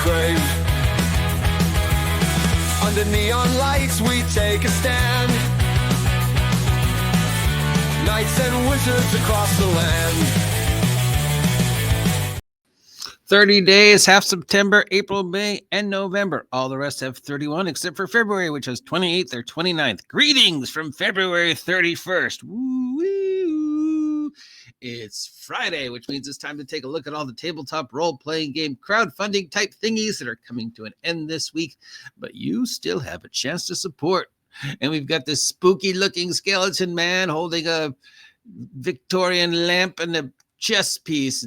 grave. Under neon lights we take a stand. Knights and wizards across the land. 30 days, half September, April, May, and November. All the rest have 31 except for February, which has 28th or 29th. Greetings from February 31st. Woo-woo. It's Friday, which means it's time to take a look at all the tabletop role-playing game crowdfunding type thingies that are coming to an end this week, but you still have a chance to support. And we've got this spooky-looking skeleton man holding a Victorian lamp and a chess piece.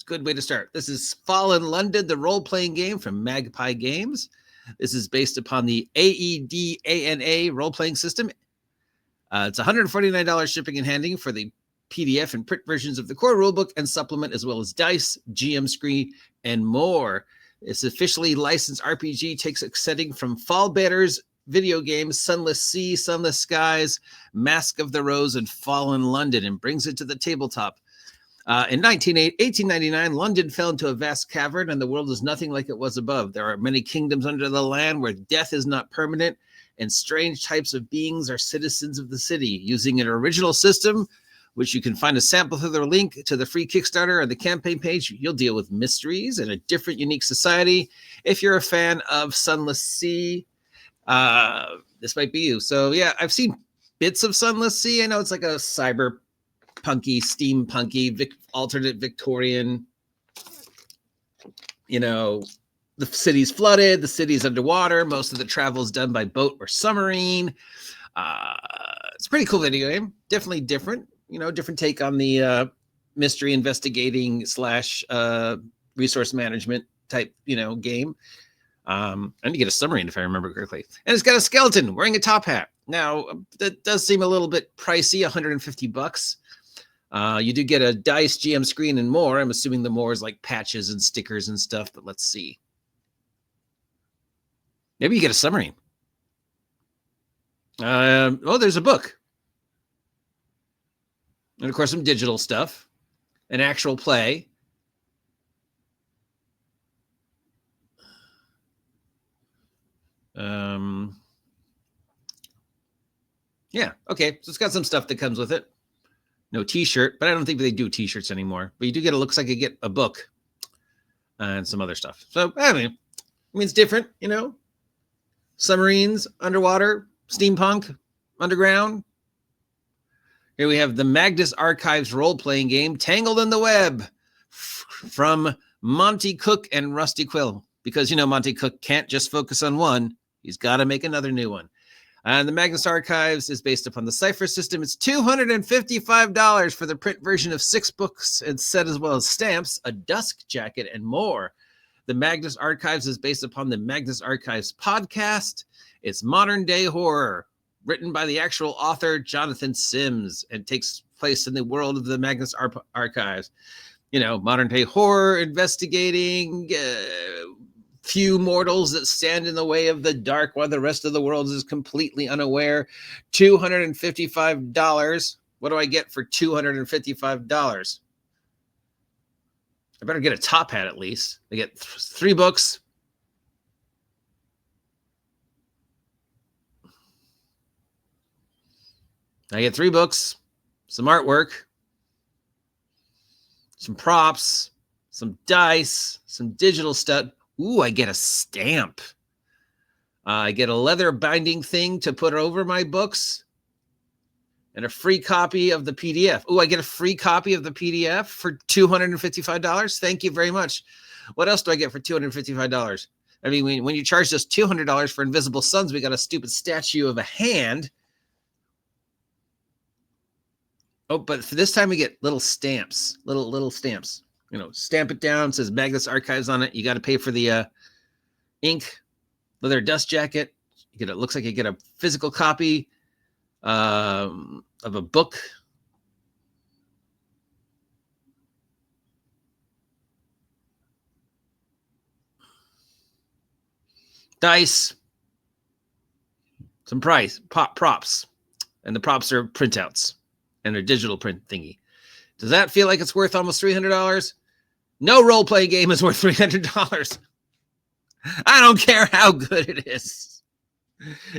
Good way to start. This is Fallen London, the role-playing game from Magpie Games. This is based upon the AEDANA role-playing system. It's $149 shipping and handling for the PDF and print versions of the core rulebook and supplement, as well as dice, GM screen, and more. This officially licensed RPG takes a setting from Fall Banners video games, Sunless Sea, Sunless Skies, Mask of the Rose, and Fallen London, and brings it to the tabletop. In 1899, London fell into a vast cavern, and the world is nothing like it was above. There are many kingdoms under the land where death is not permanent, and strange types of beings are citizens of the city. Using an original system, which you can find a sample through the link to the free Kickstarter on the campaign page, you'll deal with mysteries and a different, unique society. If you're a fan of Sunless Sea, this might be you. So, yeah, I've seen bits of Sunless Sea. I know it's like a cyber punky, steampunky, alternate Victorian. You know, the city's flooded, the city's underwater. Most of the travel is done by boat or submarine. It's a pretty cool video game. Definitely different. You know, different take on the mystery investigating / resource management type, game. I need to get a submarine if I remember correctly. And it's got a skeleton wearing a top hat. Now, that does seem a little bit pricey, $150. You do get a dice, GM screen, and more. I'm assuming the more is like patches and stickers and stuff, but let's see. Maybe you get a submarine. There's a book. And, of course, some digital stuff. An actual play. Yeah, okay. So it's got some stuff that comes with it. No t-shirt, but I don't think they do t-shirts anymore. But you do get, it looks like you get a book and some other stuff. So, I mean, it's different, Submarines, underwater, steampunk, underground. Here we have the Magnus Archives role-playing game, Tangled in the Web, from Monty Cook and Rusty Quill. Because, Monty Cook can't just focus on one. He's got to make another new one. And the Magnus Archives is based upon the Cypher system. It's $255 for the print version of 6 books and set, as well as stamps, a dust jacket, and more. The Magnus Archives is based upon the Magnus Archives podcast. It's modern-day horror, written by the actual author, Jonathan Sims, and takes place in the world of the Magnus Archives. Modern-day horror, investigating, few mortals that stand in the way of the dark while the rest of the world is completely unaware. $255. What do I get for $255? I better get a top hat at least. I get 3 books. I get 3 books, some artwork, some props, some dice, some digital stuff. Ooh, I get a stamp. I get a leather binding thing to put over my books and a free copy of the PDF. Ooh, I get a free copy of the PDF for $255. Thank you very much. What else do I get for $255? I mean, when you charged us $200 for Invisible Suns, we got a stupid statue of a hand. Oh, but for this time we get little stamps, little stamps. Stamp it down, says Magnus Archives on it. You got to pay for the ink, leather dust jacket. It looks like you get a physical copy of a book. Dice, some props, and the props are printouts and they're digital print thingy. Does that feel like it's worth almost $300? No role-playing game is worth $300. I don't care how good it is.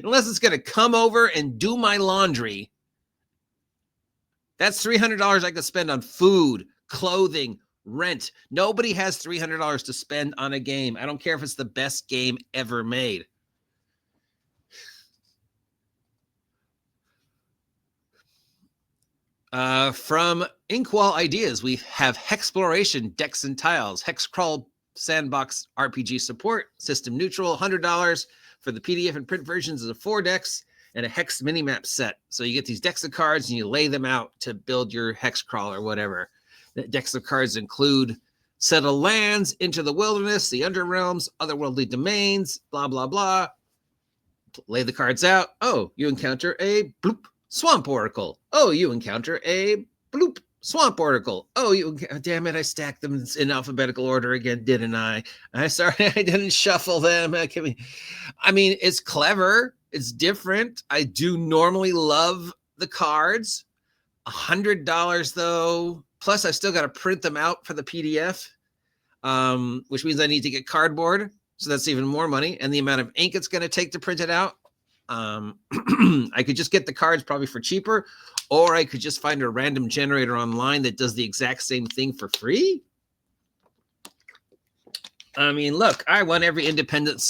Unless it's going to come over and do my laundry. That's $300 I could spend on food, clothing, rent. Nobody has $300 to spend on a game. I don't care if it's the best game ever made. From Inkwall Ideas, we have Hexploration, Decks and Tiles, Hexcrawl Sandbox RPG support, system neutral, $100 for the PDF and print versions of the 4 decks, and a Hex minimap set. So you get these decks of cards and you lay them out to build your Hex crawl or whatever. The decks of cards include settle lands, Into the Wilderness, the Underrealms, Otherworldly Domains, blah, blah, blah. Lay the cards out. Oh, you encounter a bloop swamp oracle. Oh, you encounter a bloop swamp oracle. Oh, damn it, I stacked them in alphabetical order again, didn't I? I didn't shuffle them. I mean, it's clever. It's different. I do normally love the cards. $100 though. Plus, I still got to print them out for the PDF, which means I need to get cardboard. So that's even more money. And the amount of ink it's going to take to print it out. I could just get the cards probably for cheaper, or I could just find a random generator online that does the exact same thing for free. I mean, look, I want every independent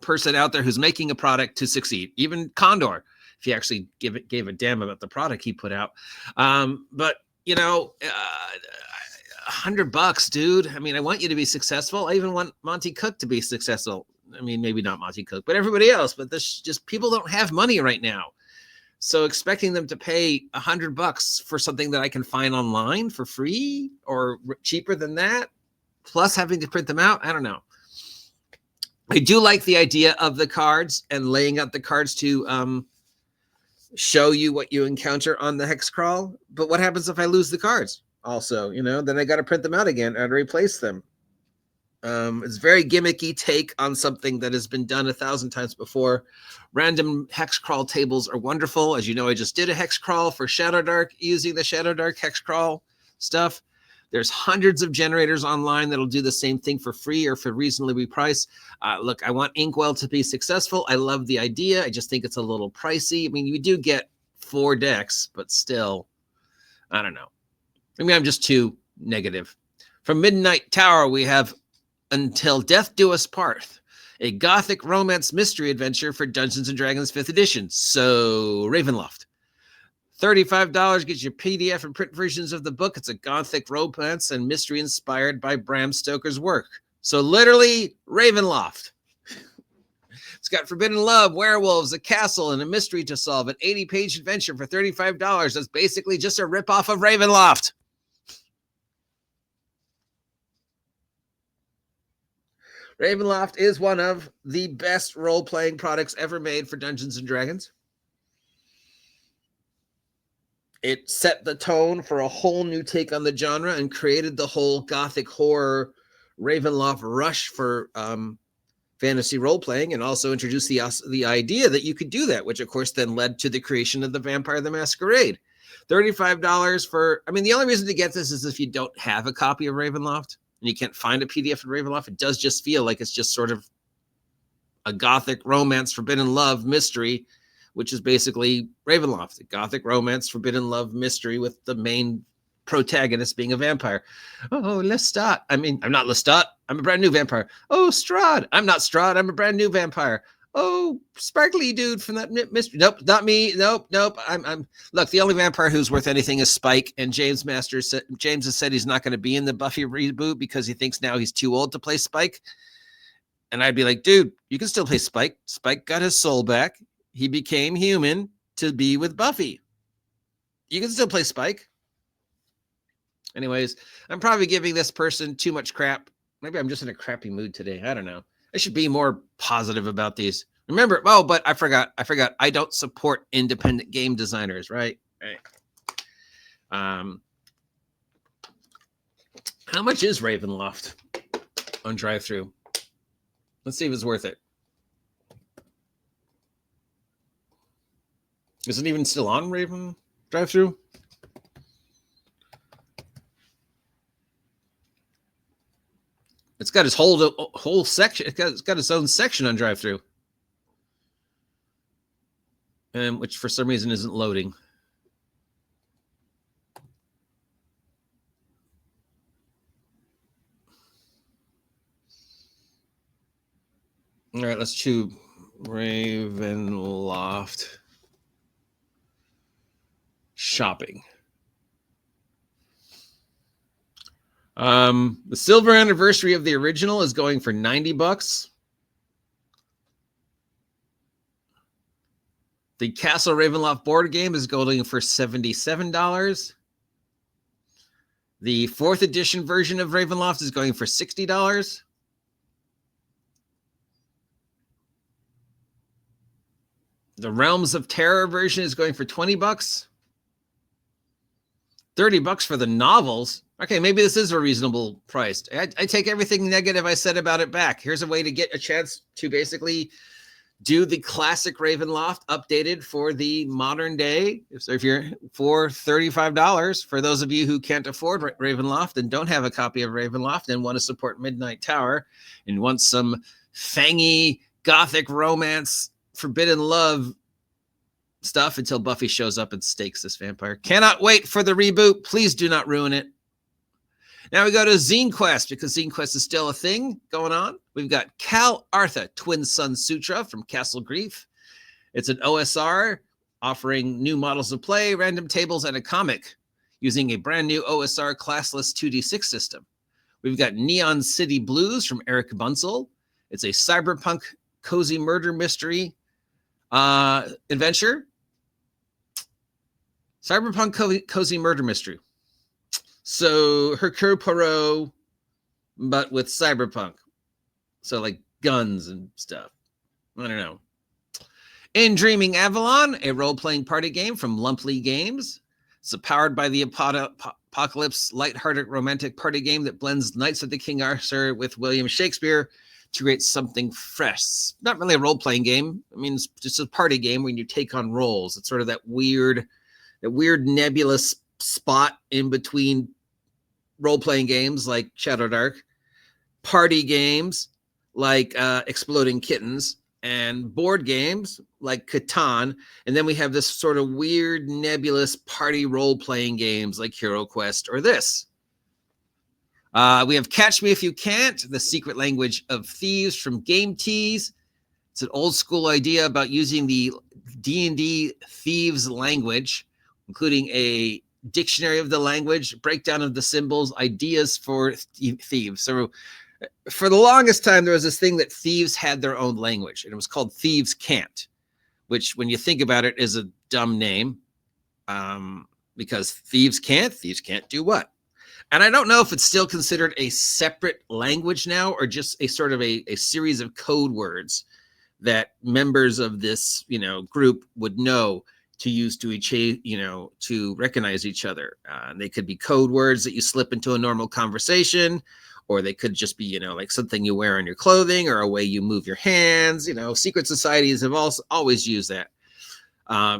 person out there who's making a product to succeed, even Condor, if he actually gave a damn about the product he put out. But you know, $100, dude. I mean, I want you to be successful. I even want Monty Cook to be successful. I mean, maybe not Monty Cook, but everybody else. But this just people don't have money right now. So expecting them to pay $100 for something that I can find online for free or cheaper than that, plus having to print them out, I don't know. I do like the idea of the cards and laying out the cards to show you what you encounter on the hex crawl. But what happens if I lose the cards? Also, you know, then I got to print them out again and replace them. It's very gimmicky take on something that has been done 1,000 times before. Random hex crawl tables are wonderful. As you know, I just did a hex crawl for Shadowdark using the Shadowdark hex crawl stuff. There's hundreds of generators online that'll do the same thing for free or for reasonably priced. Look, I want Inkwell to be successful. I love the idea. I just think it's a little pricey. I mean, you do get 4 decks, but still, I don't know. Maybe I'm just too negative. From Midnight Tower, we have Until Death Do Us Part, a gothic romance mystery adventure for Dungeons & Dragons 5th edition. So, Ravenloft. $35 gets you PDF and print versions of the book. It's a gothic romance and mystery inspired by Bram Stoker's work. So, literally, Ravenloft. It's got forbidden love, werewolves, a castle, and a mystery to solve. An 80-page adventure for $35. That's basically just a ripoff of Ravenloft. Ravenloft is one of the best role-playing products ever made for Dungeons & Dragons. It set the tone for a whole new take on the genre and created the whole gothic horror Ravenloft rush for fantasy role-playing, and also introduced the idea that you could do that, which of course then led to the creation of the Vampire the Masquerade. $35 for, I mean, the only reason to get this is if you don't have a copy of Ravenloft and you can't find a PDF of Ravenloft. It does just feel like it's just sort of a gothic romance, forbidden love mystery, which is basically Ravenloft, a gothic romance, forbidden love mystery with the main protagonist being a vampire. Oh, Lestat. I mean, I'm not Lestat. I'm a brand new vampire. Oh, Strahd. I'm not Strahd. I'm a brand new vampire. Oh, sparkly dude from that mystery. Nope, not me. Nope. I'm look, the only vampire who's worth anything is Spike, and James has said he's not going to be in the Buffy reboot because he thinks now he's too old to play Spike. And I'd be like, dude, you can still play Spike. Spike got his soul back. He became human to be with Buffy. You can still play Spike. Anyways, I'm probably giving this person too much crap. Maybe I'm just in a crappy mood today. I don't know. I should be more positive about these. Remember, oh, but I forgot. I don't support independent game designers, right? How much is Ravenloft on drive-thru? Let's see if it's worth it. Is it even still on Raven drive-thru? It's got its whole section. It's got its own section on drive-through, and which for some reason isn't loading. All right, let's choose Ravenloft shopping. The silver anniversary of the original is going for $90. The Castle Ravenloft board game is going for $77. The 4th edition version of Ravenloft is going for $60. The Realms of Terror version is going for $20. $30 for the novels. Okay, maybe this is a reasonable price. I take everything negative I said about it back. Here's a way to get a chance to basically do the classic Ravenloft updated for the modern day. So if you're for $35, for those of you who can't afford Ravenloft and don't have a copy of Ravenloft and want to support Midnight Tower and want some fangy gothic romance, forbidden love stuff until Buffy shows up and stakes this vampire. Cannot wait for the reboot. Please do not ruin it. Now we go to Zine Quest, because Zine Quest is still a thing going on. We've got Cal Artha, Twin Sun Sutra from Castle Grief. It's an OSR offering new models of play, random tables, and a comic using a brand new OSR classless 2D6 system. We've got Neon City Blues from Eric Bunsell. It's a cyberpunk cozy murder mystery adventure. Cyberpunk cozy murder mystery. So Hercule Poirot, but with cyberpunk. So like guns and stuff. I don't know. In Dreaming Avalon, a role-playing party game from Lumpley Games. It's powered by the Apocalypse, lighthearted romantic party game that blends Knights of the King Arthur with William Shakespeare to create something fresh. Not really a role-playing game. I mean, it's just a party game when you take on roles. It's sort of that weird nebulous spot in between role-playing games like Shadowdark, party games like Exploding Kittens, and board games like Catan. And then we have this sort of weird nebulous party role-playing games like Hero Quest or this. We have Catch Me If You Can't, the secret language of thieves from Game Tease. It's an old school idea about using the D&D thieves language, including a dictionary of the language, breakdown of the symbols, ideas for thieves. So for the longest time, there was this thing that thieves had their own language, and it was called Thieves Can't, which when you think about it is a dumb name, because thieves can't do what? And I don't know if it's still considered a separate language now or just a sort of a series of code words that members of this, group would know to use to to recognize each other. They could be code words that you slip into a normal conversation, or they could just be, like something you wear on your clothing or a way you move your hands. Secret societies have also always used that.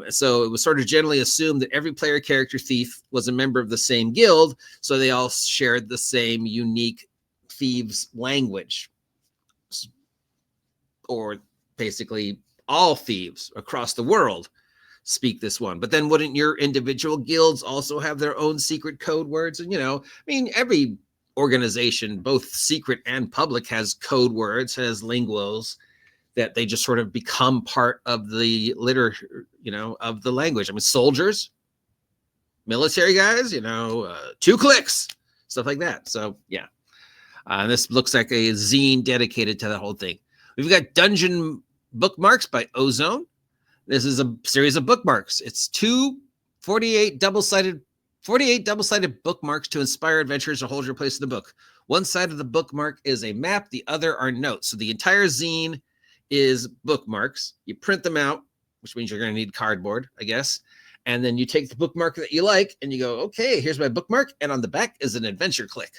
So it was sort of generally assumed that every player character thief was a member of the same guild, so they all shared the same unique thieves language, or basically all thieves across the world speak this one. But then wouldn't your individual guilds also have their own secret code words? And, every organization, both secret and public, has code words, has linguals that they just sort of become part of the of the language. I mean, soldiers, military guys, 2 clicks, stuff like that. So yeah, this looks like a zine dedicated to the whole thing. We've got Dungeon Bookmarks by Ozone. This is a series of bookmarks. It's 48 double-sided bookmarks to inspire adventurers to hold your place in the book. One side of the bookmark is a map, the other are notes. So the entire zine is bookmarks. You print them out, which means you're going to need cardboard, I guess. And then you take the bookmark that you like and you go, okay, here's my bookmark. And on the back is an adventure click.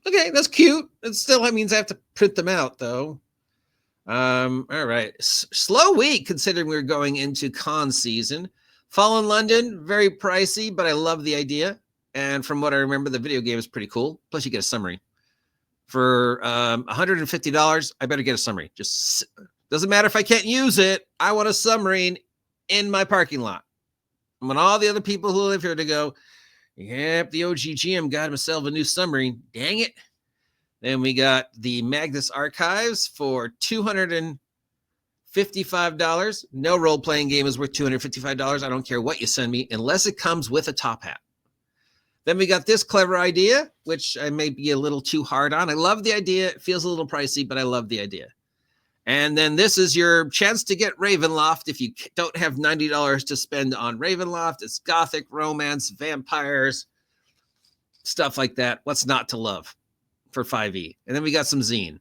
Okay, that's cute. It still means I have to print them out, though. All right. Slow week, considering we're going into con season. Fall in London, very pricey, but I love the idea. And from what I remember, the video game is pretty cool. Plus, you get a summary. For $150, I better get a summary. Just doesn't matter if I can't use it. I want a summary in my parking lot. I want all the other people who live here to go, yep, the OG GM got himself a new summary. Dang it. Then we got the Magnus Archives for $255. No role-playing game is worth $255. I don't care what you send me, unless it comes with a top hat. Then we got this clever idea, which I may be a little too hard on. I love the idea. It feels a little pricey, but I love the idea. And then this is your chance to get Ravenloft if you don't have $90 to spend on Ravenloft. It's gothic, romance, vampires, stuff like that. What's not to love for 5e? And then we got some zine.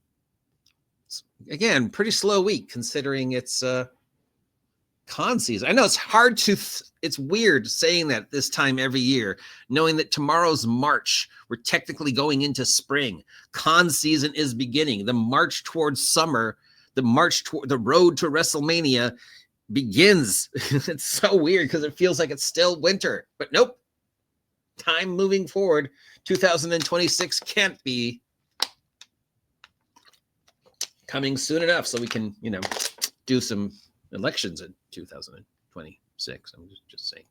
Again, pretty slow week considering it's con season. I know it's hard to, it's weird saying that this time every year, knowing that tomorrow's March, we're technically going into spring. Con season is beginning. The march towards summer, the march toward the road to WrestleMania begins. It's so weird because it feels like it's still winter, but nope. Time moving forward, 2026 can't be coming soon enough so we can, do some elections in 2026. I'm just saying.